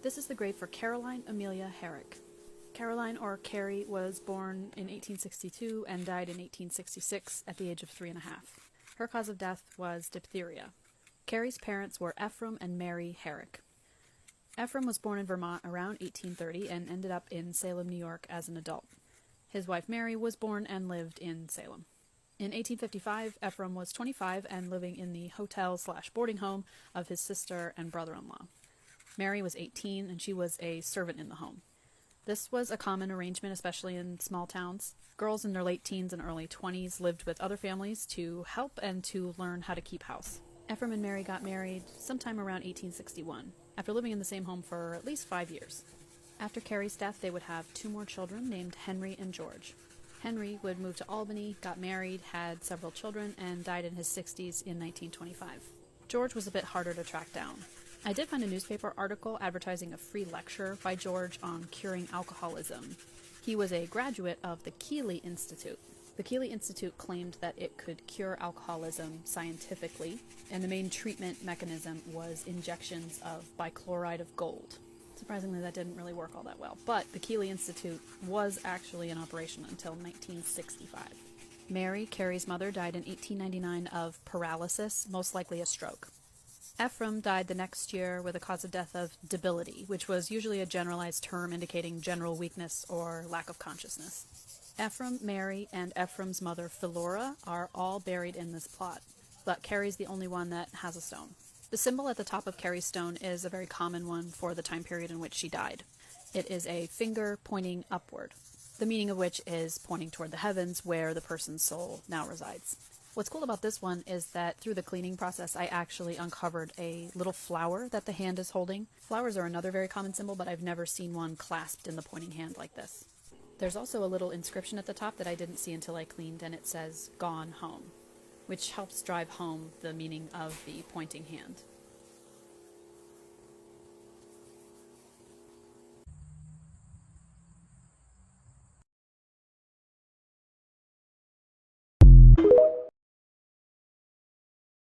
This is the grave for Caroline Amelia Herrick. Caroline, or Carrie, was born in 1862 and died in 1866 at the age of 3.5. Her cause of death was diphtheria. Carrie's parents were Ephraim and Mary Herrick. Ephraim was born in Vermont around 1830 and ended up in Salem, New York as an adult. His wife Mary was born and lived in Salem. In 1855, Ephraim was 25 and living in the hotel/boarding home of his sister and brother-in-law. Mary was 18 and she was a servant in the home. This was a common arrangement, especially in small towns. Girls in their late teens and early 20s lived with other families to help and to learn how to keep house. Ephraim and Mary got married sometime around 1861, after living in the same home for at least 5 years. After Carrie's death, they would have 2 more children named Henry and George. Henry would move to Albany, got married, had several children, and died in his 60s in 1925. George was a bit harder to track down. I did find a newspaper article advertising a free lecture by George on curing alcoholism. He was a graduate of the Keeley Institute. The Keeley Institute claimed that it could cure alcoholism scientifically, and the main treatment mechanism was injections of bichloride of gold. Surprisingly, that didn't really work all that well, but the Keeley Institute was actually in operation until 1965. Mary, Carrie's mother, died in 1899 of paralysis, most likely a stroke. Ephraim died the next year with a cause of death of debility, which was usually a generalized term indicating general weakness or lack of consciousness. Ephraim, Mary, and Ephraim's mother, Philura, are all buried in this plot, but Carrie's the only one that has a stone. The symbol at the top of Carrie's stone is a very common one for the time period in which she died. It is a finger pointing upward, the meaning of which is pointing toward the heavens where the person's soul now resides. What's cool about this one is that through the cleaning process, I actually uncovered a little flower that the hand is holding. Flowers are another very common symbol, but I've never seen one clasped in the pointing hand like this. There's also a little inscription at the top that I didn't see until I cleaned, and it says, "Gone Home," which helps drive home the meaning of the pointing hand.